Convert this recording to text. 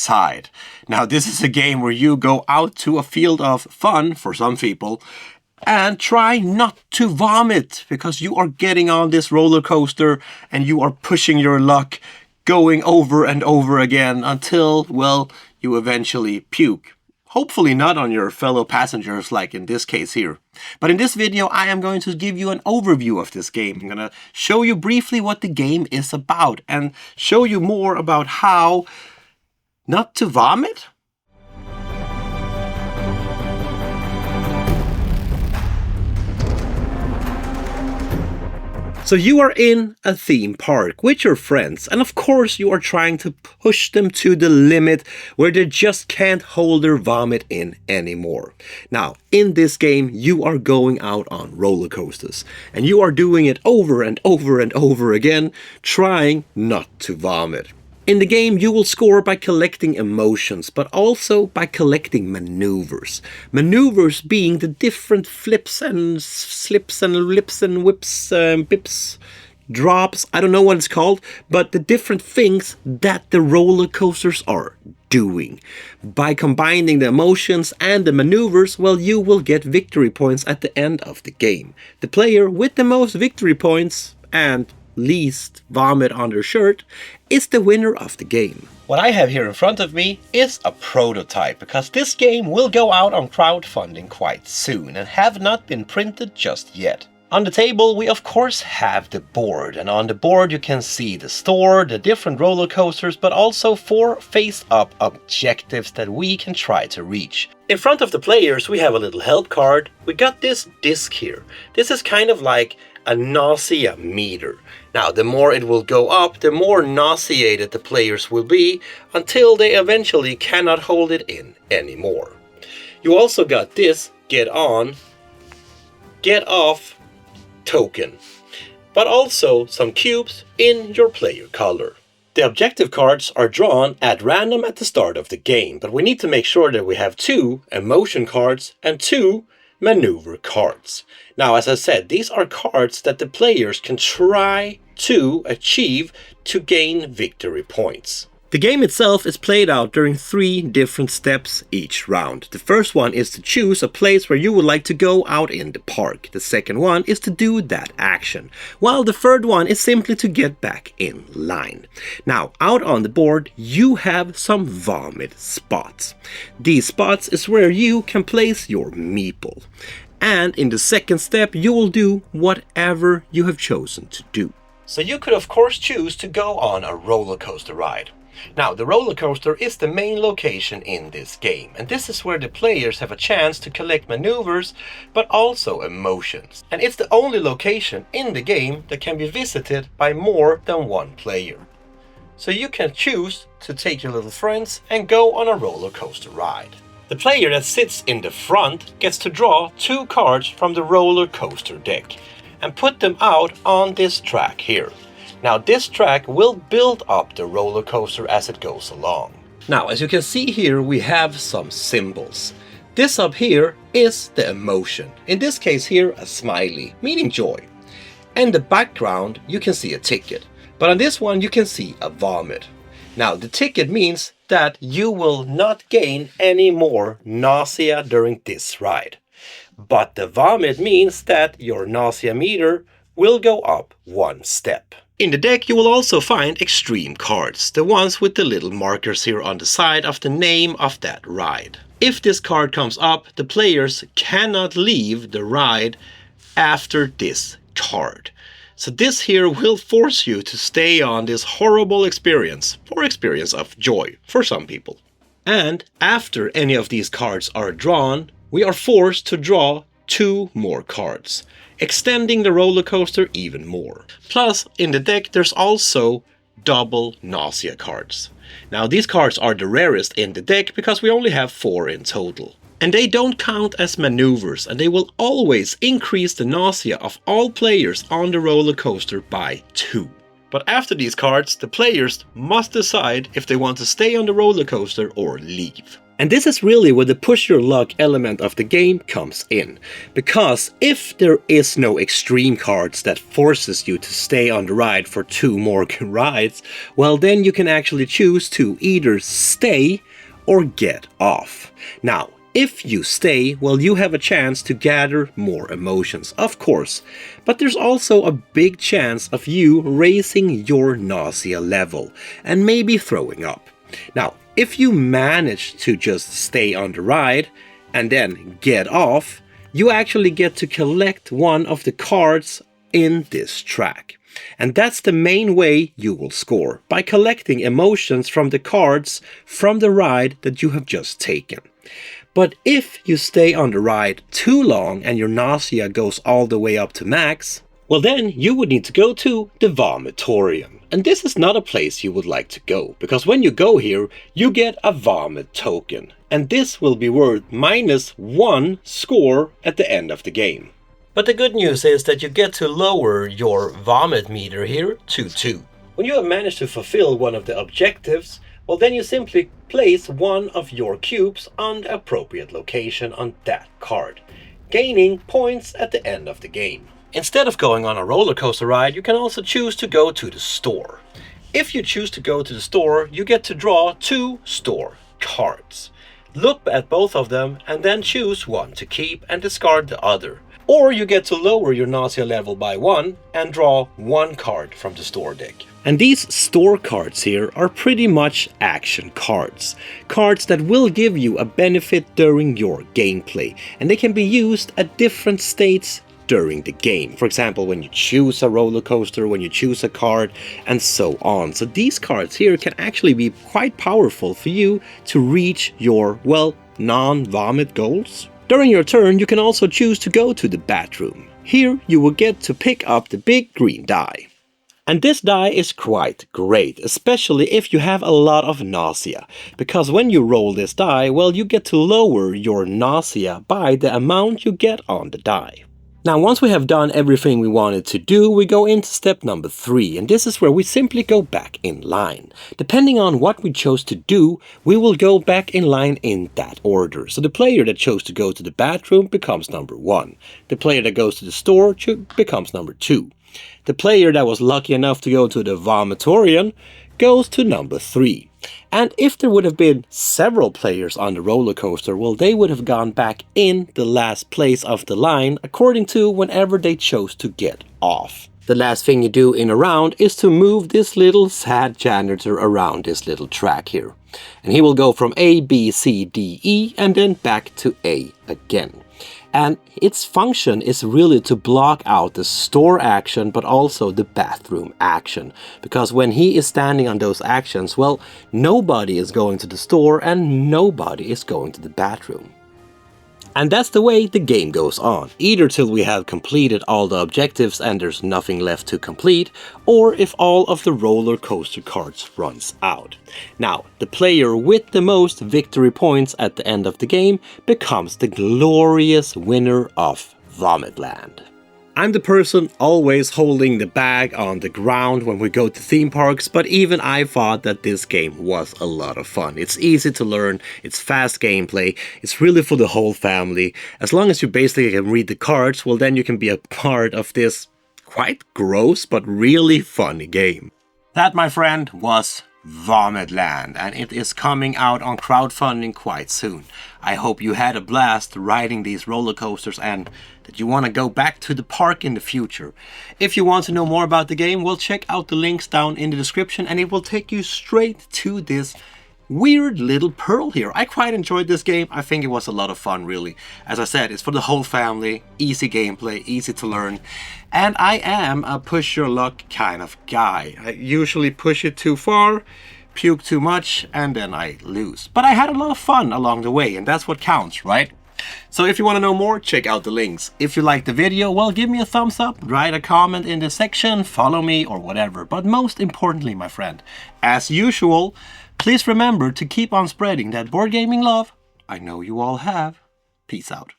side. Now, this is a game where you go out to a field of fun, for some people, and try not to vomit, because you are getting on this roller coaster and you are pushing your luck, going over and over again until, well, you eventually puke. Hopefully not on your fellow passengers like in this case here. But in this video I am going to give you an overview of this game. I'm going to show you briefly what the game is about and show you more about how not to vomit. So you are in a theme park with your friends, and of course you are trying to push them to the limit where they just can't hold their vomit in anymore. Now, in this game you are going out on roller coasters, and you are doing it over and over and over again, trying not to vomit. In the game, you will score by collecting emotions, but also by collecting maneuvers. Maneuvers being the different flips and slips and lips and whips, bips, drops, I don't know what it's called, but the different things that the roller coasters are doing. By combining the emotions and the maneuvers, well, you will get victory points at the end of the game. The player with the most victory points and least vomit on their shirt is the winner of the game. What I have here in front of me is a prototype, because this game will go out on crowdfunding quite soon and have not been printed just yet. On the table we of course have the board, and on the board you can see the store, the different roller coasters, but also 4 face-up objectives that we can try to reach. In front of the players we have a little help card. We got this disc here. This is kind of like a nausea meter. Now, the more it will go up, the more nauseated the players will be, until they eventually cannot hold it in anymore. You also got this get on, get off token, but also some cubes in your player color. The objective cards are drawn at random at the start of the game, but we need to make sure that we have 2 emotion cards and 2 maneuver cards. Now, as I said, these are cards that the players can try to achieve to gain victory points. The game itself is played out during 3 different steps each round. The first one is to choose a place where you would like to go out in the park. The second one is to do that action, while the third one is simply to get back in line. Now, out on the board you have some vomit spots. These spots is where you can place your meeple. And in the second step you will do whatever you have chosen to do. So you could of course choose to go on a roller coaster ride. Now, the roller coaster is the main location in this game, and this is where the players have a chance to collect maneuvers, but also emotions. And it's the only location in the game that can be visited by more than 1 player. So you can choose to take your little friends and go on a roller coaster ride. The player that sits in the front gets to draw 2 cards from the roller coaster deck and put them out on this track here. Now, this track will build up the roller coaster as it goes along. Now, as you can see here, we have some symbols. This up here is the emotion. In this case here, a smiley, meaning joy. In the background, you can see a ticket. But on this one, you can see a vomit. Now, the ticket means that you will not gain any more nausea during this ride. But the vomit means that your nausea meter will go up 1 step. In the deck you will also find extreme cards, the ones with the little markers here on the side of the name of that ride. If this card comes up, the players cannot leave the ride after this card. So this here will force you to stay on this horrible experience, or experience of joy for some people. And after any of these cards are drawn, we are forced to draw 2 more cards, extending the roller coaster even more. Plus, in the deck there's also double nausea cards. Now, these cards are the rarest in the deck because we only have 4 in total. And they don't count as maneuvers, and they will always increase the nausea of all players on the roller coaster by 2. But after these cards, the players must decide if they want to stay on the roller coaster or leave. And this is really where the push your luck element of the game comes in. Because if there is no extreme cards that forces you to stay on the ride for 2 more rides, well then you can actually choose to either stay or get off. Now, if you stay, well, you have a chance to gather more emotions, of course. But there's also a big chance of you raising your nausea level and maybe throwing up. Now, if you manage to just stay on the ride and then get off, you actually get to collect one of the cards in this track. And that's the main way you will score, by collecting emotions from the cards from the ride that you have just taken. But if you stay on the ride too long and your nausea goes all the way up to max, well then you would need to go to the Vomitorium. And this is not a place you would like to go, because when you go here, you get a vomit token. And this will be worth -1 score at the end of the game. But the good news is that you get to lower your vomit meter here to 2. When you have managed to fulfill one of the objectives, well then you simply place one of your cubes on the appropriate location on that card, gaining points at the end of the game. Instead of going on a roller coaster ride, you can also choose to go to the store. If you choose to go to the store, you get to draw 2 store cards. Look at both of them and then choose one to keep and discard the other. Or you get to lower your nausea level by 1 and draw 1 card from the store deck. And these store cards here are pretty much action cards. Cards that will give you a benefit during your gameplay. And they can be used at different states during the game. For example, when you choose a roller coaster, when you choose a card, and so on. So these cards here can actually be quite powerful for you to reach your, well, non-vomit goals. During your turn, you can also choose to go to the bathroom. Here you will get to pick up the big green die. And this die is quite great, especially if you have a lot of nausea. Because when you roll this die, well, you get to lower your nausea by the amount you get on the die. Now, once we have done everything we wanted to do, we go into step number 3, and this is where we simply go back in line. Depending on what we chose to do, we will go back in line in that order. So the player that chose to go to the bathroom becomes number 1. The player that goes to the store becomes number 2. The player that was lucky enough to go to the Vomitorium goes to number 3. And if there would have been several players on the roller coaster, well, they would have gone back in the last place of the line according to whenever they chose to get off. The last thing you do in a round is to move this little sad janitor around this little track here. And he will go from A, B, C, D, E and then back to A again. And its function is really to block out the store action, but also the bathroom action. Because when he is standing on those actions, well, nobody is going to the store and nobody is going to the bathroom. And that's the way the game goes on, either till we have completed all the objectives and there's nothing left to complete, or if all of the roller coaster cards runs out. Now, the player with the most victory points at the end of the game becomes the glorious winner of Vomitland. I'm the person always holding the bag on the ground when we go to theme parks, but even I thought that this game was a lot of fun. It's easy to learn, it's fast gameplay, it's really for the whole family. As long as you basically can read the cards, well then you can be a part of this quite gross but really fun game. That, my friend, was Vomitland, and it is coming out on crowdfunding quite soon. I hope you had a blast riding these roller coasters and that you want to go back to the park in the future. If you want to know more about the game, well, check out the links down in the description and it will take you straight to this weird little pearl here. I quite enjoyed this game. I think it was a lot of fun, really. As I said, it's for the whole family, easy gameplay, easy to learn. And I am a push your luck kind of guy. I usually push it too far, puke too much, and then I lose. But I had a lot of fun along the way, and that's what counts, right? So if you want to know more, check out the links. If you liked the video, well, give me a thumbs up, write a comment in the section, follow me or whatever. But most importantly, my friend, as usual, please remember to keep on spreading that board gaming love I know you all have. Peace out.